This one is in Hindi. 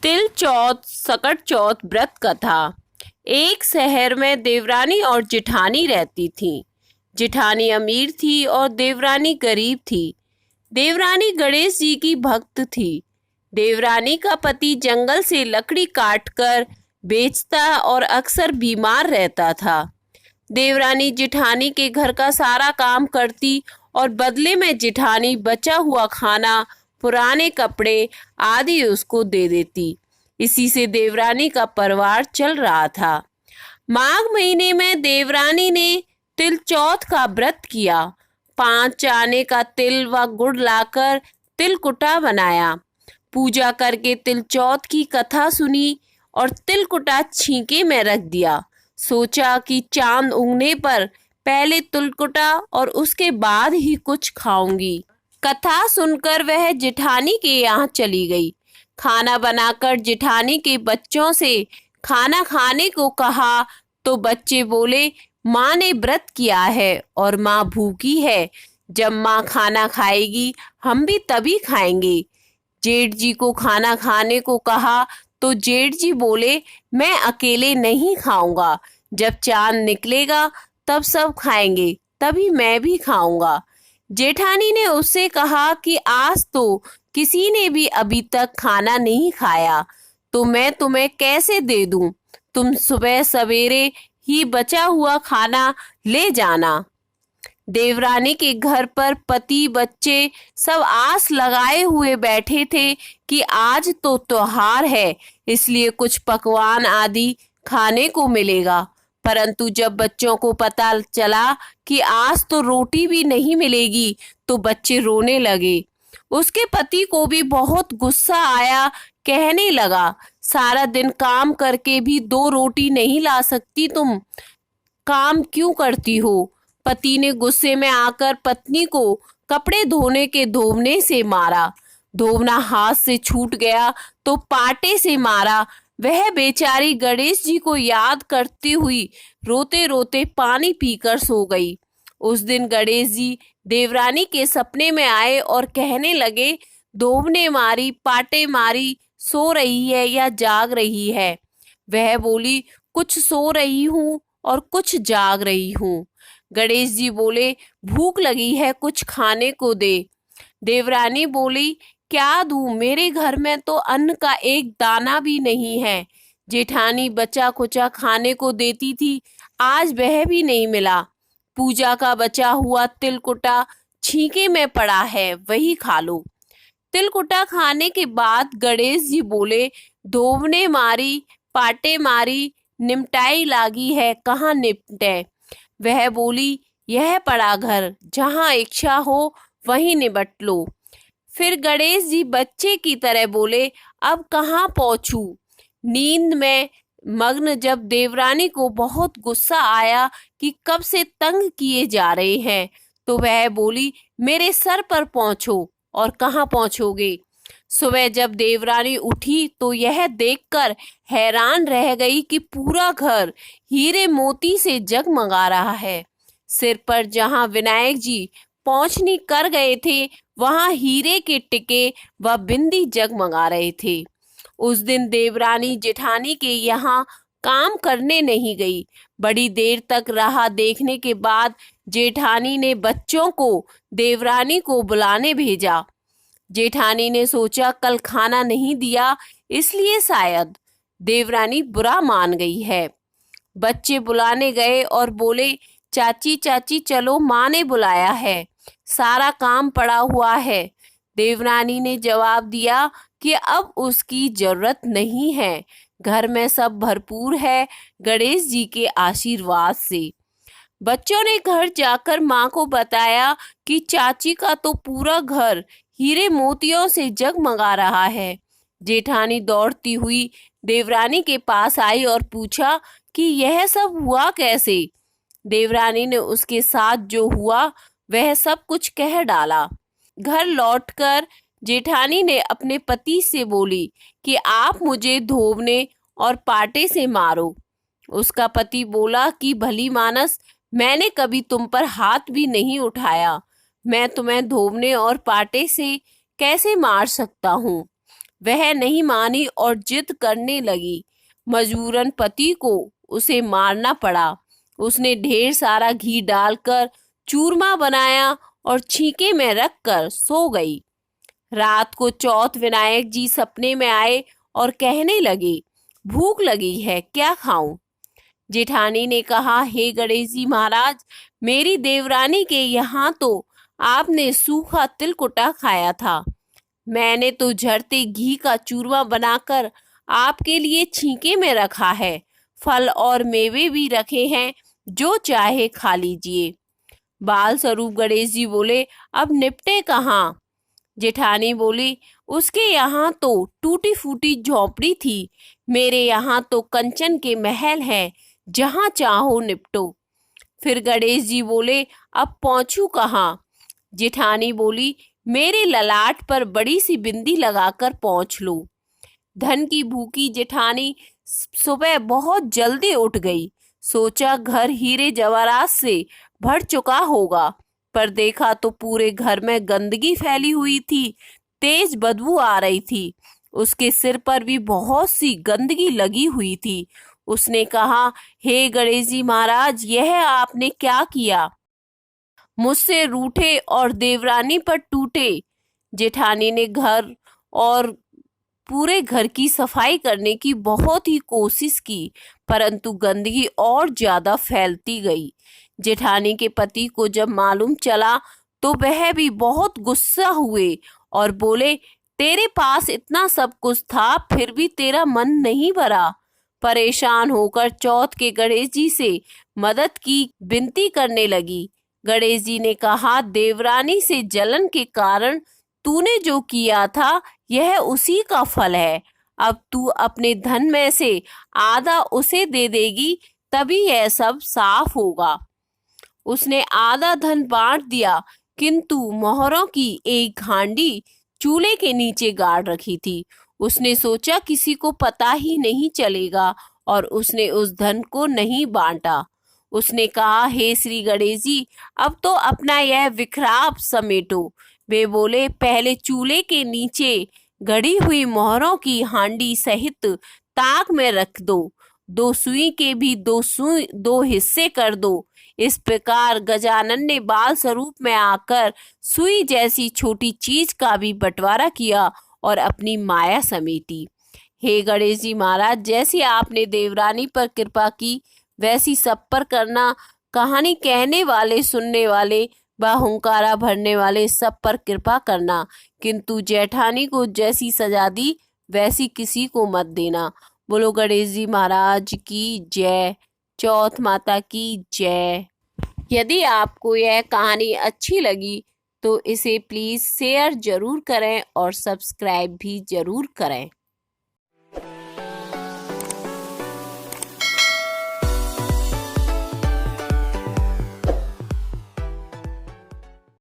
तिल चौथ सकट चौथ व्रत कथा। एक शहर में देवरानी और जेठानी रहती थी। जेठानी अमीर थी और देवरानी गरीब थी। देवरानी गणेश जी की भक्त थी। देवरानी का पति जंगल से लकड़ी काटकर बेचता और अक्सर बीमार रहता था। देवरानी जेठानी के घर का सारा काम करती और बदले में जेठानी बचा हुआ खाना, पुराने कपड़े आदि उसको दे देती। इसी से देवरानी का परिवार चल रहा था। माघ महीने में देवरानी ने तिल चौथ का व्रत किया। 5 आने का तिल व गुड़ लाकर तिलकुटा बनाया। पूजा करके तिल चौथ की कथा सुनी और तिलकुटा छींके में रख दिया। सोचा कि चांद उगने पर पहले तिलकुटा और उसके बाद ही कुछ खाऊंगी। कथा सुनकर वह जेठानी के यहाँ चली गई। खाना बनाकर जेठानी के बच्चों से खाना खाने को कहा तो बच्चे बोले, माँ ने व्रत किया है और माँ भूखी है। जब माँ खाना खाएगी हम भी तभी खाएंगे। जेठ जी को खाना खाने को कहा तो जेठ जी बोले, मैं अकेले नहीं खाऊंगा। जब चांद निकलेगा तब सब खाएंगे, तभी मैं भी खाऊंगा। जेठानी ने उससे कहा कि आज तो किसी ने भी अभी तक खाना नहीं खाया, तो मैं तुम्हें कैसे दे दूं? तुम सुबह सवेरे ही बचा हुआ खाना ले जाना। देवरानी के घर पर पति बच्चे सब आस लगाए हुए बैठे थे कि आज तो त्योहार है, इसलिए कुछ पकवान आदि खाने को मिलेगा। परंतु जब बच्चों को पता चला कि आज तो रोटी भी नहीं मिलेगी तो बच्चे रोने लगे। उसके पति को भी बहुत गुस्सा आया। कहने लगा, सारा दिन काम करके भी 2 रोटी नहीं ला सकती तुम, काम क्यों करती हो? पति ने गुस्से में आकर पत्नी को कपड़े धोने के धोवने से मारा। धोवना हाथ से छूट गया तो पाटे से मारा। वह बेचारी गणेश जी को याद करती हुई रोते रोते पानी पीकर सो गई। उस दिन गणेश जी देवरानी के सपने में आए और कहने लगे, धोवने मारी, पाटे मारी, सो रही है या जाग रही है? वह बोली, कुछ सो रही हूँ और कुछ जाग रही हूँ। गणेश जी बोले, भूख लगी है, कुछ खाने को दे। देवरानी बोली, क्या दूं? मेरे घर में तो अन्न का एक दाना भी नहीं है। जेठानी बचा कुचा खाने को देती थी, आज वह भी नहीं मिला। पूजा का बचा हुआ तिलकुटा छींके में पड़ा है, वही खा लो। तिलकुटा खाने के बाद गणेश जी बोले, धोवने मारी, पाटे मारी, निमटाई लागी है, कहाँ निपटे? वह बोली, यह पड़ा घर, जहाँ इच्छा हो वहीं निपट लो। फिर गणेश जी बच्चे की तरह बोले, अब कहाँ पहुंचूं? नींद में मग्न जब देवरानी को बहुत गुस्सा आया कि कब से तंग किए जा रहे हैं, तो वह बोली, मेरे सर पर पहुंचो। और कहाँ पहुंचोगे? सुबह जब देवरानी उठी तो यह देखकर हैरान रह गई कि पूरा घर हीरे मोती से जगमगा रहा है। सिर पर जहाँ विनायक जी पहुंचनी कर गए थे, वहां हीरे के टिके व बिंदी जगमगा रहे थे। उस दिन देवरानी जेठानी के यहाँ काम करने नहीं गई। बड़ी देर तक राह देखने के बाद जेठानी ने बच्चों को देवरानी को बुलाने भेजा। जेठानी ने सोचा कल खाना नहीं दिया, इसलिए शायद देवरानी बुरा मान गई है। बच्चे बुलाने गए और बोले, चाची चाची चलो, माँ ने बुलाया है, सारा काम पड़ा हुआ है। देवरानी ने जवाब दिया कि अब उसकी जरूरत नहीं है, घर में सब भरपूर है गणेश जी के आशीर्वाद से। बच्चों ने घर जाकर माँ को बताया कि चाची का तो पूरा घर हीरे मोतियों से जगमगा रहा है। जेठानी दौड़ती हुई देवरानी के पास आई और पूछा कि यह सब हुआ कैसे? देवरानी ने उसके साथ जो हुआ वह सब कुछ कह डाला। घर लौटकर जेठानी ने अपने पति से बोली कि आप मुझे धोवने और पाटे से मारो। उसका पति बोला कि भली मानस, मैंने कभी तुम पर हाथ भी नहीं उठाया, मैं तुम्हें धोवने और पाटे से कैसे मार सकता हूँ? वह नहीं मानी और जिद करने लगी। मजबूरन पति को उसे मारना पड़ा। उसने ढेर सारा घी डालकर चूरमा बनाया और छींके में रखकर सो गई। रात को चौथ विनायक जी सपने में आए और कहने लगे, भूख लगी है, क्या खाऊं? जेठानी ने कहा, हे गणेश जी महाराज, मेरी देवरानी के यहाँ तो आपने सूखा तिलकुटा खाया था। मैंने तो झरते घी का चूरमा बनाकर आपके लिए छींके में रखा है। फल और मेवे भी रखे हैं, जो चाहे खा लीजिए। बाल स्वरूप गणेश जी बोले, अब निपटे कहाँ? जेठानी बोली, उसके यहाँ तो टूटी फूटी झोपड़ी थी, मेरे यहाँ तो कंचन के महल है, जहाँ चाहो निपटो। फिर गणेश जी बोले, अब पहुंचू कहाँ? जेठानी बोली, मेरे ललाट पर बड़ी सी बिंदी लगाकर पहुंच लो। धन की भूखी जेठानी सुबह बहुत जल्दी उठ गई। सोचा घर हीरे जवाहरात से भर चुका होगा, पर देखा तो पूरे घर में गंदगी फैली हुई थी। तेज बदबू आ रही थी। उसके सिर पर भी बहुत सी गंदगी लगी हुई थी। उसने कहा, हे गणेश जी महाराज, यह आपने क्या किया? मुझसे रूठे और देवरानी पर टूटे। जेठानी ने घर और पूरे घर की सफाई करने की बहुत ही कोशिश की, परंतु गंदगी और ज्यादा फैलती गई। जेठानी के पति को जब मालूम चला तो वह भी बहुत गुस्सा हुए और बोले, तेरे पास इतना सब कुछ था, फिर भी तेरा मन नहीं भरा। परेशान होकर चौथ के गणेश जी से मदद की विनती करने लगी। गणेश जी ने कहा, देवरानी से जलन के कारण तूने जो किया था, यह उसी का फल है। अब तू अपने धन में से आधा उसे दे देगी, तभी यह सब साफ होगा। उसने आधा धन बांट दिया, किंतु मोहरों की एक हांडी चूल्हे के नीचे गाड़ रखी थी। उसने सोचा किसी को पता ही नहीं चलेगा, और उसने उस धन को नहीं बांटा। उसने कहा, हे श्री गणेश जी, अब तो अपना यह विखराब समेटो। वे बोले, पहले चूल्हे के नीचे गड़ी हुई मोहरों की हांडी सहित ताक में रख दो। दो सुई के भी दो हिस्से कर दो। इस प्रकार गजानन ने बाल स्वरूप में आकर सुई जैसी छोटी चीज का भी बंटवारा किया और अपनी माया समेटी। हे गणेश जी महाराज, जैसी आपने देवरानी पर कृपा की, वैसी सब पर करना। कहानी कहने वाले, सुनने वाले व हुंकारा भरने वाले सब पर कृपा करना, किंतु जेठानी को जैसी सजा दी वैसी किसी को मत देना। बोलो गणेश जी महाराज की जय। चौथ माता की जय। यदि आपको यह कहानी अच्छी लगी तो इसे प्लीज शेयर जरूर करें और सब्सक्राइब भी जरूर करें।